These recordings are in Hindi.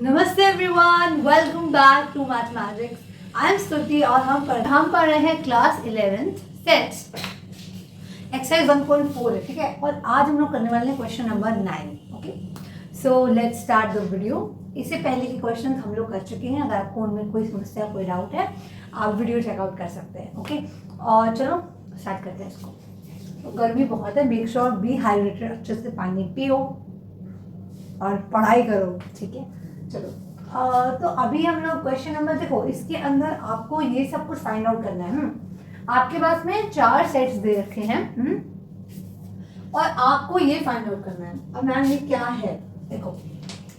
नमस्ते everyone, welcome back to mathematics. I am Stuti और हम पढ़ रहे हैं क्लास 11th सेट्स एक्सरसाइज 1.4 है, ठीक है। और आज हम लोग करने वाले हैं question number 9। Okay, so let's start the video. इससे पहले के क्वेश्चन हम लोग कर चुके हैं। अगर आपको उनमें कोई समस्या, कोई डाउट है, आप वीडियो चेकआउट कर सकते हैं। ओके, और चलो स्टार्ट करते हैं इसको। तो गर्मी बहुत है, मेक श्योर बी हाइड्रेटेड, अच्छे से पानी पियो और पढ़ाई करो, ठीक है। चलो तो अभी हम लोग क्वेश्चन नंबर, देखो इसके अंदर आपको ये सब कुछ फाइंड आउट करना है। आपके पास में 4 सेट्स दे रखे हैं और आपको ये फाइंड आउट करना है। अब मैम ये क्या है, देखो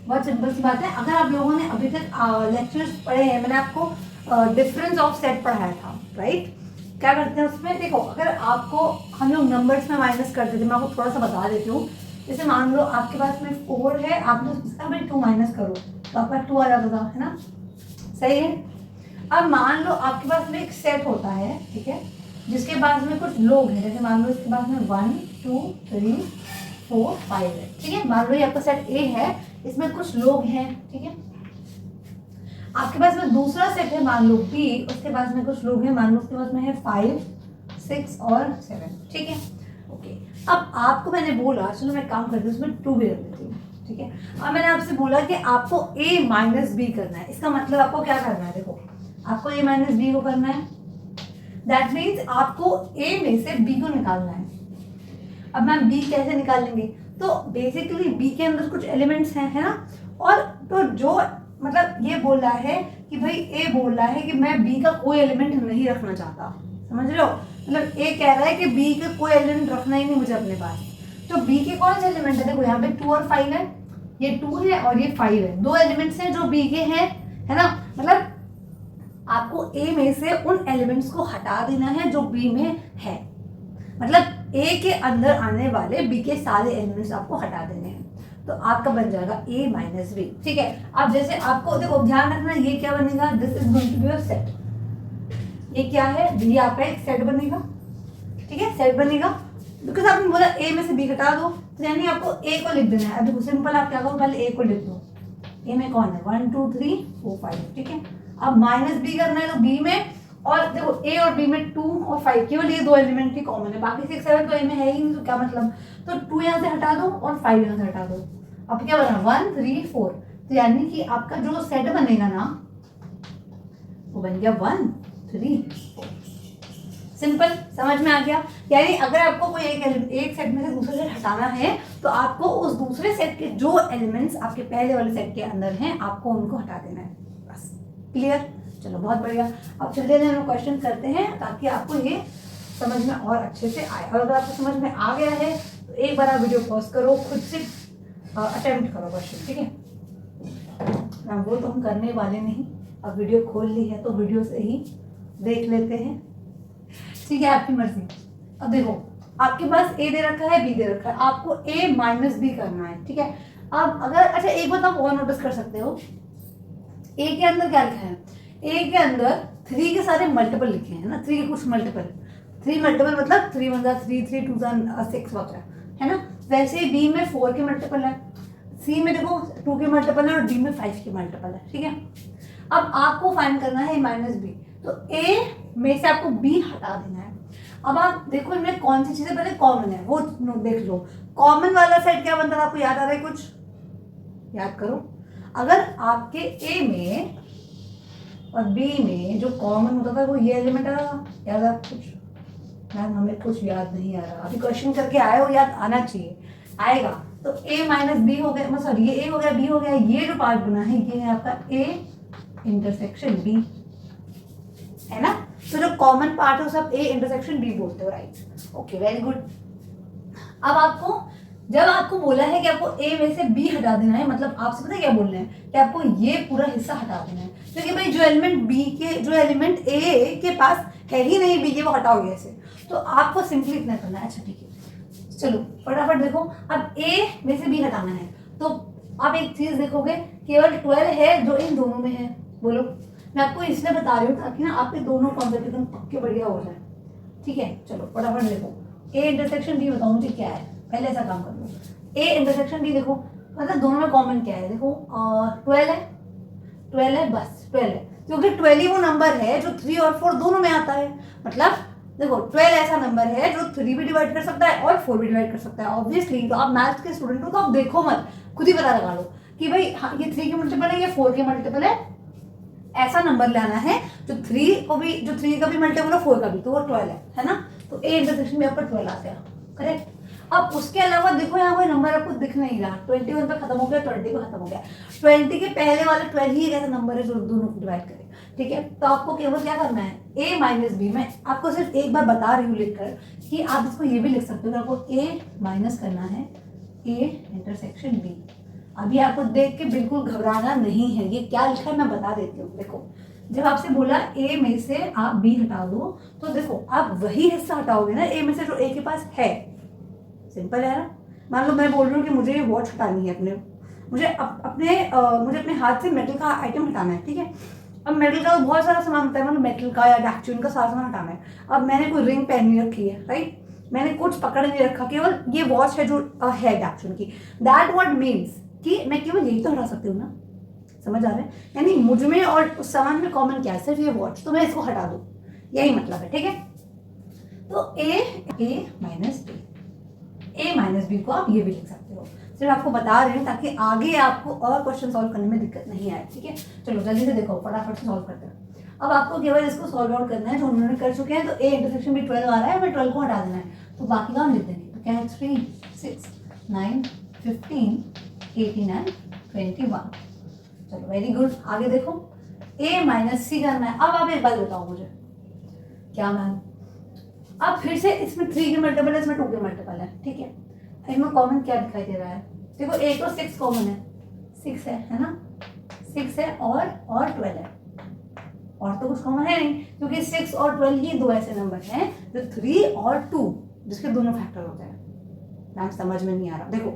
बहुत सिंपल सी बात है। अगर आप लोगों ने अभी तक लेक्चर्स पढ़े हैं, मैंने आपको डिफरेंस ऑफ सेट पढ़ाया था, राइट। क्या करते हैं उसमें, देखो अगर आपको हम लोग नंबर्स में माइनस करते थे, मैं आपको थोड़ा सा बता देती हूँ। जैसे मान लो आपके पास में 4 है, आपने सोचा भाई 2 माइनस करो तो आपका 2 आ जाता था, है ना, सही है। अब मान लो आपके पास में एक सेट होता है, ठीक है, जिसके पास में कुछ लोग हैं। जैसे मान लो इसके पास में 1 2 3 4 5 है, ठीक है। मान लो ये आपका सेट ए है, इसमें कुछ लोग हैं, ठीक है। आपके पास में दूसरा सेट है, मान लो बी, उसके पास में कुछ लोग हैं, मान लो उसके पास में है 5 6 और 7, ठीक है। ओके, अब आपको मैंने बोला, चलो मैं काम करती हूँ, उसमें 2 भी रख देती हूँ, ठीक है। अब मैंने आपसे बोला कि आपको a माइनस बी करना है। इसका मतलब आपको क्या करना है, देखो आपको a माइनस बी को करना है। दैट मीन्स आपको a में से b को निकालना है। अब मैम b कैसे निकालेंगे, तो बेसिकली b के अंदर कुछ एलिमेंट्स हैं, है ना। और तो जो मतलब ये बोल रहा है कि भाई a बोल रहा है कि मैं b का कोई एलिमेंट नहीं रखना चाहता, समझ रहे हो। मतलब a कह रहा है कि b का कोई एलिमेंट रखना ही नहीं मुझे अपने पास। तो b के कौन से एलिमेंट है, देखो यहाँ पे 2 और 5 है, ये 2 है और ये 5 है, 2 एलिमेंट्स हैं जो b के हैं, है ना। मतलब आपको a में से उन एलिमेंट्स को हटा देना है जो b में है। मतलब a के अंदर आने वाले b के सारे एलिमेंट्स आपको हटा देने हैं। तो आपका बन जाएगा a माइनस बी, ठीक है। अब जैसे आपको देखो ध्यान रखना, ये क्या बनेगा, this is going to be your set. ये क्या है, ये आपका एक सेट बनेगा, ठीक है, सेट बनेगा। बिकॉज आपने बोला a में से b हटा दो, तो यानी आपको a को लिख देना है। अब देखो सिंपल, आप क्या करो, पहले a को लिख दो। a में कौन है, 1 2 3 4 5, ठीक है। अब माइनस b करना है तो b में, और देखो a और b में 2 और 5, केवल ये 2 एलिमेंट ही कॉमन है, बाकी 6 7 तो a में है ही नहीं, तो क्या मतलब। तो 2 यहाँ से हटा दो और 5 यहाँ से हटा दो। अब क्या बना, 1 3 4, तो यानी कि आपका जो सेट बनेगा ना, वो बन गया 1 3 4। सिंपल, समझ में आ गया। यानी अगर आपको कोई एक सेट में से दूसरे सेट हटाना है, तो आपको उस दूसरे सेट के जो एलिमेंट्स आपके पहले वाले सेट के अंदर हैं, आपको उनको हटा देना है, बस। क्लियर, चलो बहुत बढ़िया। अब चलते हैं, हम क्वेश्चन करते हैं ताकि आपको ये समझ में और अच्छे से आए। और अगर आपको समझ में आ गया है तो एक बार आप वीडियो पॉज करो, खुद से अटेम्प्ट करो क्वेश्चन, ठीक है। वो तो हम करने वाले नहीं, अब वीडियो खोल ली है तो वीडियो से ही देख लेते हैं, ठीक है, आपकी मर्जी। अब देखो आपके पास a दे रखा है, b दे रखा है, आपको a माइनस बी करना है, ठीक है। अब अगर अच्छा एक बात आप और नोटिस कर सकते हो, a के अंदर क्या लिखा है, a के अंदर 3 के सारे मल्टीपल लिखे हैं ना, 3 के कुछ मल्टीपल, 3 मल्टीपल मतलब 3 1 3 3 2 6 वगैरह, है ना। वैसे ही b में 4 के मल्टीपल है, c में देखो 2 के मल्टीपल है और d में 5 के मल्टीपल है, ठीक है। अब आपको फाइंड करना है माइनस बी, तो a में से आपको b हटा देना है। अब आप देखो इनमें कौन सी चीजें पहले कॉमन है वो देख लो। कॉमन वाला सेट क्या बनता था, आपको याद आ रहा है, कुछ याद करो। अगर आपके a में और b में जो कॉमन होता था वो ये एलिमेंट आ रहा, याद आप कुछ, मैम हमें कुछ याद नहीं आ रहा, अभी क्वेश्चन करके आए हो, याद आना चाहिए, आएगा। तो a माइनस बी हो गया, सॉरी ये a हो गया, b हो गया, ये जो पार्ट बना है ये है आपका a इंटरसेक्शन b, है ना। तो जो कॉमन पार्ट है सब a इंटरसेक्शन b बोलते हो, राइट। Okay, very good. अब आपको जब आपको बोला है कि आपको a में से b हटा देना है, मतलब आपसे पता है क्या बोल रहे हैं कि आपको ये पूरा हिस्सा हटा देना है, क्योंकि भाई जो एलिमेंट b के, जो एलिमेंट a के पास है ही नहीं b के, वो हटाओगे ऐसे, तो आपको सिंपली इतना करना है। अच्छा ठीक है, चलो फटाफट देखो। अब a में से b हटाना है, तो आप एक चीज देखोगे, केवल 12 है जो इन दोनों में है, बोलो। मैं आपको इसलिए बता रही हूँ ताकि ना आपके दोनों कॉन्सेप्ट एकदम पक्के बढ़िया हो जाए, ठीक है। चलो फटाफट देखो, a इंटरसेक्शन b बताओ मुझे क्या है, पहले ऐसा काम कर लो। a इंटरसेक्शन b देखो, मतलब दोनों में कॉमन क्या है, देखो 12 है, 12 है, बस 12 है, क्योंकि 12 ही वो नंबर है जो 3 और 4 दोनों में आता है। मतलब देखो 12 ऐसा नंबर है जो 3 भी डिवाइड कर सकता है और 4 भी डिवाइड कर सकता है। ऑब्वियसली तो आप मैथ्स के स्टूडेंट हो तो आप देखो मत, खुद ही पता लगा लो कि भाई हाँ ये 3 के मल्टीपल है, ये 4 के मल्टीपल है। ऐसा नंबर लाना है जो 3 का भी मल्टीपल हो, 4 का भी, तो वो 12 है ना। तो ए इंटरसेक्शन में आपका 12 आ गया, करेक्ट। अब उसके अलावा देखो यहाँ कोई नंबर आपको दिख नहीं रहा, 21 पे खत्म हो गया, 20 पे खत्म हो गया। 20 के पहले वाला 12 ही एक ऐसा नंबर है जो दोनों को डिवाइड करे, ठीक है। तो आपको केवल क्या करना है, a माइनस बी। मैं आपको सिर्फ एक बार बता रही हूँ लिखकर कि आप इसको ये भी लिख सकते हो कि आपको a माइनस करना है a इंटरसेक्शन b। अभी आपको देख के बिल्कुल घबराना नहीं है, ये क्या लिखा है मैं बता देती हूँ। देखो जब आपसे बोला a में से आप b हटा दो, तो देखो आप वही हिस्सा हटाओगे ना a में से जो a के पास है। सिंपल है ना। मान लो मैं बोल रही हूँ कि मुझे ये वॉच हटानी है, मुझे अपने हाथ से मेटल का आइटम हटाना है, ठीक है। अब मेटल का बहुत सारा सामान होता है, मतलब मेटल का या डैक्चून का सारा सामान हटाना है। अब मैंने कोई रिंग पहन नहीं रखी है, राइट, मैंने कुछ पकड़ नहीं रखा, केवल ये वॉच है जो है डैक्चून की। दैट वर्ड मीन्स कि मैं केवल यही तो हटा सकती हूँ ना, समझ आ रहा है। यानी मुझ में और उस सामान में कॉमन क्या है, सिर्फ ये वॉच, तो मैं इसको हटा दूँ, यही मतलब है, ठीक है। तो ए माइनस बी को आप ये भी लिख सकते हो। सिर्फ आपको बता रहे हैं ताकि आगे आपको और क्वेश्चन सॉल्व करने में दिक्कत नहीं आए, ठीक है। चलो जल्दी से देखो, फटाफट से सॉल्व करते हैं। अब आपको केवल इसको सॉल्व आउट करना है, जो उन्होंने कर चुके हैं। तो ए इंटरसेक्शन भी 12 आ रहा है, हमें 12 को हटा देना है, तो बाकी काम लिख देंगे। तो क्या है, 3 6 9 15 18 एंड 21। चलो वेरी गुड, आगे देखो a माइनस सी करना है। अब आप एक बात बताओ मुझे, क्या मैम, अब फिर से इसमें 3 के मल्टीपल है, इसमें 2 के मल्टीपल है, ठीक है। इसमें कॉमन क्या दिखाई दे रहा है, देखो a तो 6 कॉमन है, 6 है ना, 6 है और 12 है, और तो कुछ कॉमन है नहीं, क्योंकि 6 और 12 ही दो ऐसे नंबर हैं जो 3 और 2 जिसके दोनों फैक्टर होते हैं। मैम समझ में नहीं आ रहा, देखो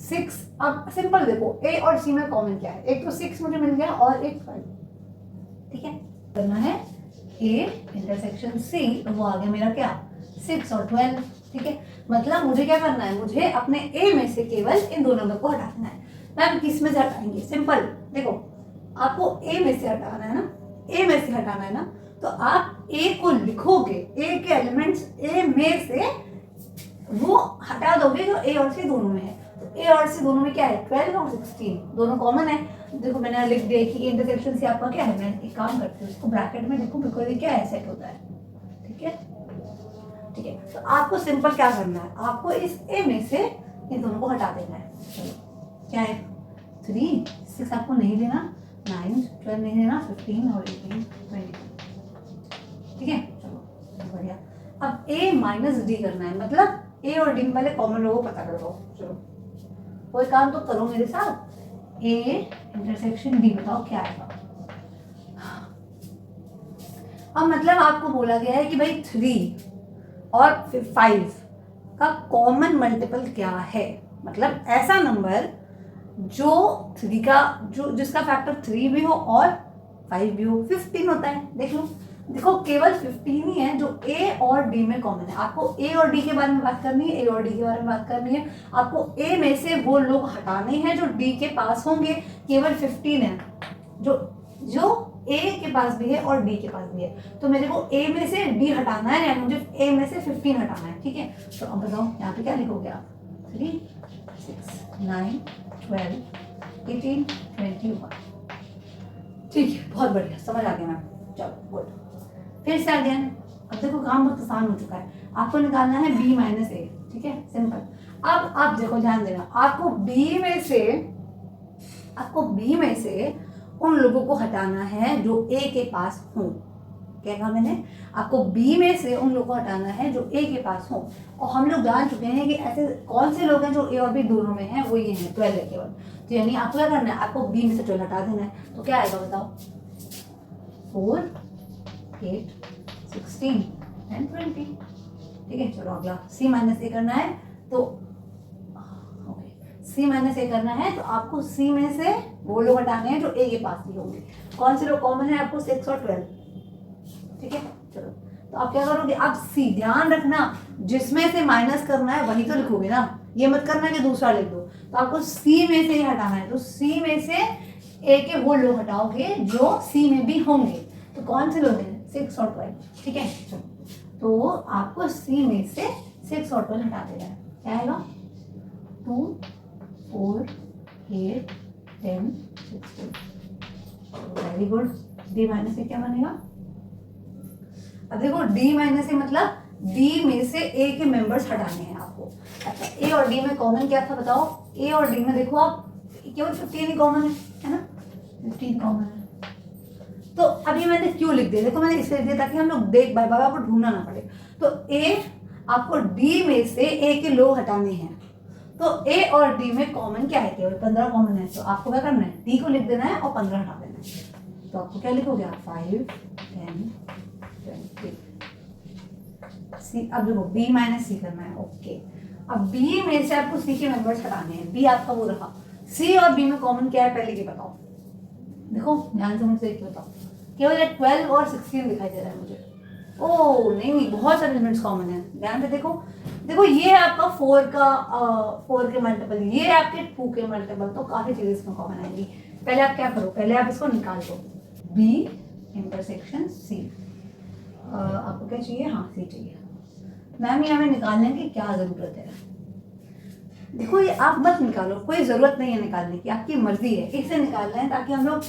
6, अब सिंपल देखो a और c में कॉमन क्या है, एक तो 6 मुझे मिल गया और एक 12, ठीक है। करना है a इंटरसेक्शन c, तो वो आ गया मेरा क्या, 6 और 12, ठीक है। मतलब मुझे क्या करना है, मुझे अपने a में से केवल इन दो नंबर को हटा देना है। मैम किस में से हटाएंगे, सिंपल देखो, आपको a में से हटाना है ना, a में से हटाना है ना, तो आप a को लिखोगे, a के एलिमेंट्स a में से वो हटा दोगे जो a और c दोनों में है। तो a और c दोनों में क्या है, 12 और 16 दोनों कॉमन है। देखो मैंने लिख दिया कि इंटरसेक्शन से आपका क्या है, मैं एक काम करती हूँ, इसको ब्रैकेट में लिखूं, बिकॉज ये क्या है, सेट होता है, ठीक है, ठीक है। तो आपको सिंपल क्या करना है, आपको इस a में से इन दोनों को हटा देना है। चलो क्या है, 3 6 आपको नहीं देना, 9 12 नहीं देना, 15 और 18 20, ठीक है। चलो बढ़िया। अब a माइनस डी करना है, मतलब a और d में पहले कॉमन लोगों को पता कर लो। चलो कोई काम तो करो मेरे साथ, a इंटरसेक्शन d बताओ क्या आएगा। अब मतलब आपको बोला गया है कि भाई 3 और 5 का कॉमन मल्टीपल क्या है, मतलब ऐसा नंबर जो 3 का जिसका फैक्टर 3 भी हो और 5 भी हो, 15 होता है। देख लो, देखो केवल 15 ही है जो a और d में कॉमन है। आपको a और d के बारे में बात करनी है, a और d के बारे में बात करनी है। आपको a में से वो लोग हटाने हैं जो d के पास होंगे, केवल 15 है जो a के पास भी है और d के पास भी है। तो मेरे को a में से d हटाना है, यानी मुझे a में से 15 हटाना है, ठीक है। तो अब बताओ यहाँ पे क्या लिखोगे आप, 3 6 9 12 18 21, ठीक है, बहुत बढ़िया, समझ आ गया मैम। चलो गुड, फिर से अगेन, अब देखो काम बहुत आसान हो चुका है। आपको निकालना है b माइनस ए, ठीक है, सिंपल। अब आप देखो, ध्यान देना, आपको b में से उन लोगों को हटाना है जो a के पास हो। क्या कहा मैंने, आपको b में से उन लोगों को हटाना है जो a के पास हो। और हम लोग जान चुके हैं कि ऐसे कौन से लोग हैं जो a और b दोनों में हैं, वो ये हैं, 12 है केवल। तो यानी आपको क्या करना है, आपको b में से 12 हटा देना है। तो क्या आएगा बताओ, 4 8 16 एंड 20, ठीक है। चलो अगला c माइनस ए करना है, तो c माइनस ए करना है, तो आपको c में से वो लोग हटाने हैं जो a के पास भी होंगे। कौन से लोग कॉमन है, आपको 6 और 12, ठीक है। चलो तो आप क्या करोगे, आप c, ध्यान रखना जिसमें से माइनस करना है वही तो लिखोगे ना, ये मत करना कि दूसरा लिख दो। तो आपको c में से ही हटाना है, तो c में से ए के वो लोग हटाओगे जो सी में भी होंगे। तो कौन से लोग हैं? 6 और 12, ठीक है। तो आपको सी में से 6 और 12 हटा देना है। क्या आएगा? 2, 4, 8, 10, 16। Very good. डी माइनस से क्या बनेगा? अब देखो डी माइनस से मतलब डी में से ए के मेंबर्स हटाने हैं आपको। अच्छा, ए और डी में कॉमन क्या था बताओ? ए और डी में देखो आप केवल 15 ही कॉमन है ना? 15 कॉमन है। तो अभी मैंने क्यों लिख दिया? देखो मैंने इसलिए लिख दिया ताकि हम लोग देख बार बार आपको ढूंढना ना पड़े। तो ए आपको डी में से ए के लोग हटाने हैं। तो ए और डी में कॉमन क्या है? केवल 15 कॉमन है। तो आपको क्या करना है? डी को लिख देना है और 15 हटा देना है। तो आपको क्या लिखोगे आप? 5, 10, 20। सी, अब देखो बी माइनस सी करना है। ओके, अब बी में से आपको सी के मेंबर्स हटाने हैं। बी आपका वो रहा। सी और बी में कॉमन क्या है पहले ये बताओ। देखो ध्यान से मुझसे एक बताओ। केवल 12 और 16 दिखाई दे रहा है मुझे। ओह नहीं, बहुत सारे एलिमेंट्स कॉमन है। ध्यान से देखो। देखो ये है आपका 4 के मल्टीपल, ये है आपके 2 के मल्टीपल। तो काफी चीजें इसमें कॉमन आएंगी। पहले आप क्या करो? पहले आप इसको निकाल दो। B intersection C. आपको क्या चाहिए? हाँ, सी चाहिए। मैम ये हमें निकालने की क्या जरूरत है? देखो ये आप मत निकालो, कोई जरूरत नहीं है निकालने की, आपकी मर्जी है। इससे निकालना है ताकि हम लोग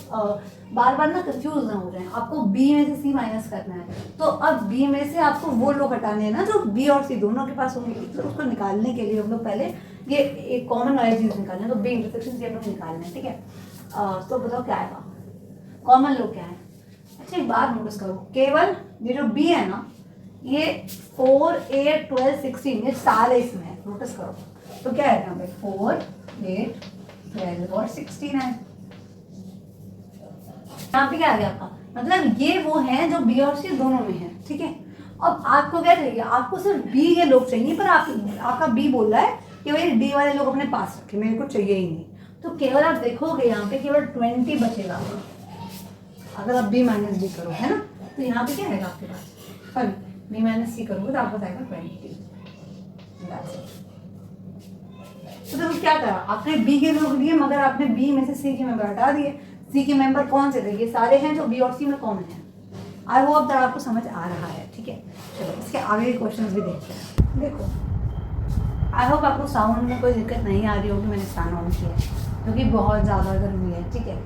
बार बार ना कंफ्यूज ना हो जाए। आपको बी में से सी माइनस करना है। तो अब बी में से आपको वो लोग हटाने हैं ना जो बी और सी दोनों के पास होंगे। तो उसको निकालने के लिए हम लोग पहले ये एक कॉमन वाली चीज निकालना है। तो बी इंटरसेक्शन से हम लोग निकालना है, ठीक है। तो बताओ क्या आएगा? कॉमन लोग क्या है? अच्छा एक बात नोटिस करो, केवल ये जो बी है ना, ये 4, 8, 12, 16 ये सारे इसमें है। नोटिस करो। तो क्या है यहाँ पे? 4, 8, 12 और 16 है। यहाँ पे क्या आ गया आपका? मतलब ये वो है जो बी और सी दोनों में है, ठीक है। अब आपको क्या चाहिए? आपको सिर्फ बी के लोग चाहिए, पर आपका बी बोल रहा है कि भाई डी वाले लोग अपने पास रखे, मेरे को चाहिए ही नहीं। तो केवल आप देखोगे यहाँ पे केवल 20 बचेगा अगर आप बी माइनस बी करो, है ना। तो यहाँ पे क्या आएगा आपके पास? सॉरी, बी माइनस सी करोगे तो आपको आएगा 20। तो देखो क्या करा आपने? बी के लोग लिए मगर आपने बी में से सी के मेंबर हटा दिए। सी के मेंबर कौन से थे? ये सारे हैं जो बी और सी में कॉमन है। आई होप दैट आपको समझ आ रहा है, ठीक है। चलो इसके आगे के क्वेश्चंस भी देखते हैं। देखो आई होप आपको साउंड में कोई दिक्कत नहीं आ रही होगी। मैंने फैन ऑन किया है क्योंकि बहुत ज़्यादा गर्मी है, ठीक है।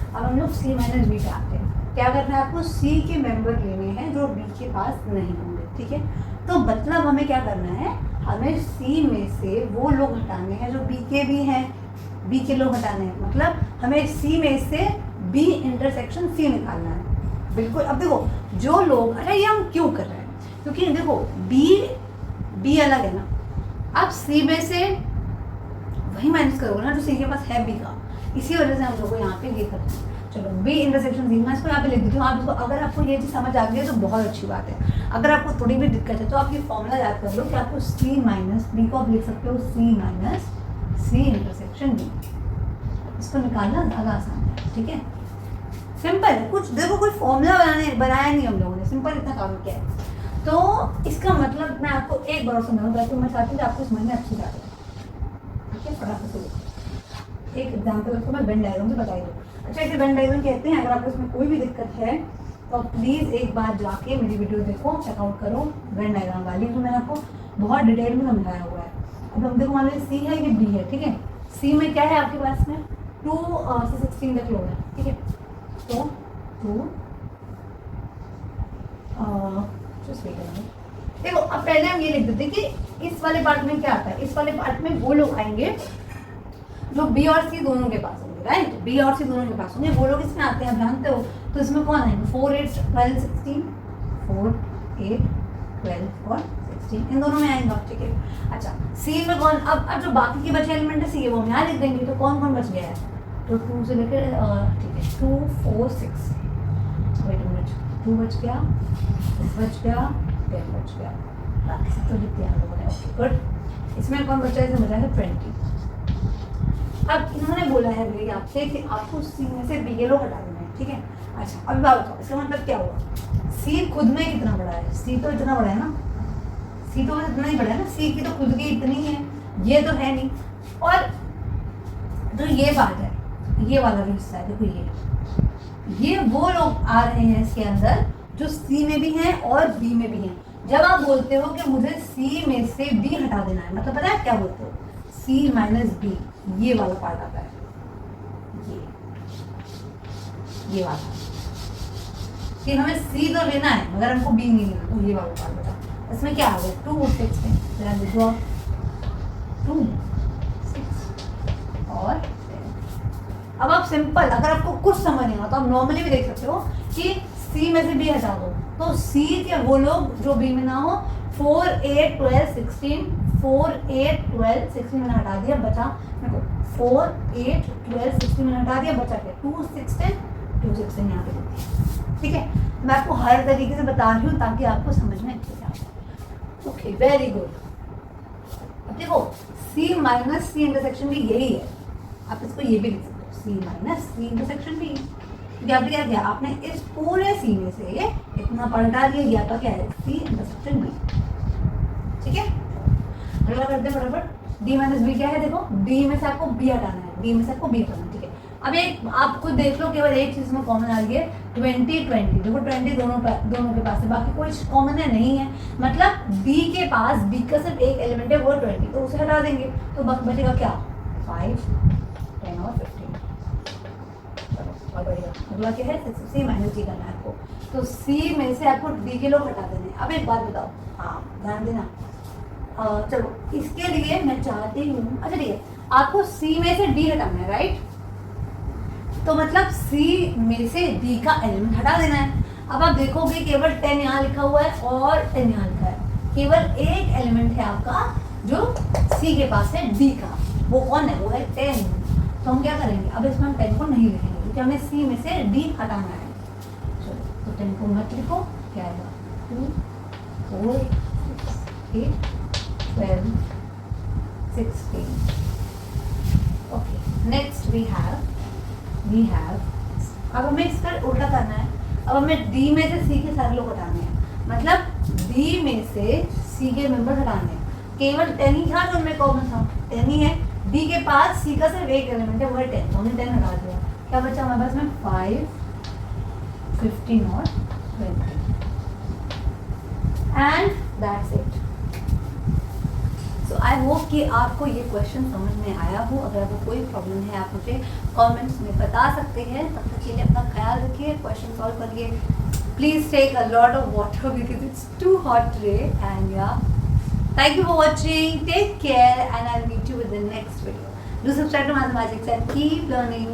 अब हम लोग सी माइनस बी पे आते हैं। क्या करना है आपको? सी के मेंबर लेने हैं जो बी के पास नहीं होंगे, ठीक है। तो मतलब हमें क्या करना है? हमें सी में से वो लोग हटाने हैं जो बी के भी हैं। बी के लोग हटाने हैं मतलब हमें सी में से बी इंटरसेक्शन सी निकालना है। बिल्कुल। अब देखो जो लोग, अरे ये हम क्यों कर रहे हैं? क्योंकि देखो बी अलग है ना। अब सी में से वही माइनस करोगे ना जो सी के पास है बी का। इसी वजह से हम लोग को यहाँ पे ये करते हैं। चलो बी इंटरसेक्शन सी, मैं इसको यहाँ पे लिख देती हूँ। आप इसको, अगर आपको ये चीज़ समझ आ गई है तो बहुत अच्छी बात है। अगर आपको थोड़ी भी दिक्कत है तो आप ये फॉर्मूला याद कर लो कि आपको सी माइनस बी को आप लिख सकते हो सी माइनस सी इंटरसेक्शन बी। इसको निकालना ज़्यादा आसान है, ठीक है। सिंपल है, कुछ देखो कोई फॉर्मूला बनाया नहीं हम लोगों ने, सिंपल इतना काम किया है। तो इसका मतलब मैं आपको एक बार समझाऊँ ताकि मैं चाहती हूँ कि आपको समझ में अच्छी बात है, ठीक है। फटाफट से एक एग्जाम्पल आपको मैं वेन डायग्राम से बताई दूँ। अच्छा इसे वेन डायग्राम कहते हैं। अगर आपको इसमें कोई भी दिक्कत है तो प्लीज़ एक बार जाके मेरी वीडियो देखो, चेकआउट करो वेन डायग्राम वाली, तो मैंने आपको बहुत डिटेल में समझाया हुआ है। अब हम देखो मान लीजिए सी है, ये बी है, ठीक है। सी में क्या है आपके पास में? 2 से 16 तक लोग है, ठीक है। तो 2 देखो अब पहले हम ये लिख देते कि इस वाले पार्ट में क्या आता है। इस वाले पार्ट में वो लोग आएंगे जो बी और सी दोनों के पास होंगे, राइट। बी और सी दोनों के पास होंगे। वो लोग इसमें आते हैं, जानते हो। तो इसमें कौन आएंगे? 4, 8, 12, 16, 4, 8, 12 और 16 इन दोनों में आएंगे, ठीक है। अच्छा सी में कौन? अब जो बाकी के बचे एलिमेंट है सी है वो हम यहाँ लिख देंगे। तो कौन कौन बच गया है? तो 2 से लेकर ठीक है 2, 4, 6, वेट अ मिनट, 2 बच गया, 6 बच गया, 10 बच गया, बाकी सब तो लिख दिया हम लोगों ने। Okay good. इसमें कौन बचा है? इसमें बचा है 20। अब इन्होंने बोला है मेरी आपसे कि आपको सी में से बी के लोग हटा देना है, ठीक है। अच्छा अब बात बताओ इसका मतलब क्या हुआ? सी खुद में कितना बड़ा है? सी तो इतना बड़ा है ना, सी तो इतना ही बड़ा है ना। सी की तो खुद की इतनी है, ये तो है नहीं। और जो ये बात है, ये वाला भी हिस्सा है, देखो ये वो लोग आ रहे हैं इसके अंदर जो सी में भी हैं और बी में भी हैं। जब आप बोलते हो कि मुझे सी में से बी हटा देना है, मतलब पता है क्या बोलते हो, सी माइनस बी, ये वाला पार्ट आता है, ये वाला कि हमें सी तो लेना है मगर हमको बी नहीं लेना, तो ये वाला पार्ट बता। इसमें क्या आ गया 2 और 6 में, जरा देखो 2 6 और 10। अब आप सिंपल, अगर आपको कुछ समझ नहीं आता तो आप नॉर्मली भी देख सकते हो कि सी में से बी हटा दो, तो सी के वो लोग जो बी में ना हो, 4 8 12 16, 4 8 12 16 मैंने हटा दिया, बचा देखो 4 8 12 16 मैंने हटा दिया, बचा क्या 2 16 2 16 यहाँ पे देती है। ठीक है, मैं आपको हर तरीके से बता रही हूँ ताकि आपको समझ में अच्छे से आए। Okay, very good. अब देखो सी माइनस सी इंटरसेक्शन भी यही है, आप इसको ये भी लिख सकते हो, सी माइनस सी इंटरसेक्शन भी। क्या किया आपने इस पूरे सी में से इतना पलटा दिया, ये आपका क्या है सी इंटरसेक्शन बी। ठीक है, अगला करते हैं फटाफट। डी माइनस बी क्या है, देखो डी में से आपको बी हटाना है, डी में से आपको बी हटाना है। ठीक है, अब एक आप खुद देख लो, केवल एक चीज में कॉमन आ रही है 20 20, देखो 20 दोनों के पास है, बाकी कोई कॉमन है नहीं है, मतलब बी के पास बी का सिर्फ एक एलिमेंट है वो 20, तो उसे हटा देंगे तो बचेगा क्या 5 10 और 15। और बढ़िया, अगला क्या है सी माइनस डी करना है आपको, तो सी में से आपको डी के लोग हटा देने। अब एक बात बताओ, हाँ ध्यान देना, चलो इसके लिए मैं चाहती हूँ, अच्छा ठीक है, आपको सी में से डी हटाना है, राइट, तो मतलब सी में से डी का एलिमेंट हटा देना है। अब आप देखोगे केवल 10 यहाँ लिखा हुआ है और 10 यहाँ लिखा है, केवल एक एलिमेंट है आपका जो सी के पास है डी का, वो कौन है, वो है 10। तो हम क्या करेंगे, अब इसमें हम 10 को नहीं लिखेंगे क्योंकि हमें सी में से डी हटाना है। चलो तो 10 को मत लिखो, क्या आएगा 2 4 6 8 12 16। ओके, नेक्स्ट वी हैव अब हमें इसका उल्टा करना है। अब हमें डी में से सी के सारे लोग हटाने हैं, मतलब डी में से सी के मेंबर हटाने हैं। केवल 10 ही था जो उनमें कॉमन था, 10 ही है, डी के पास सी का सिर्फ एक एलिमेंट है वो है 10, तो हमने 10 हटा दिया। क्या बचा हमारे पास में 5 15 और 20 and that's it. So I hope कि आपको ये क्वेश्चन समझ में आया हो। अगर आपको कोई प्रॉब्लम है आप मुझे कमेंट्स में बता सकते हैं। तब तक के लिए अपना ख्याल रखिए, क्वेश्चन सॉल्व करिए। Please take a lot of water because it's too hot today and yeah thank you for watching, take care and I'll meet you with the next video. Do subscribe to Mathematics and keep learning.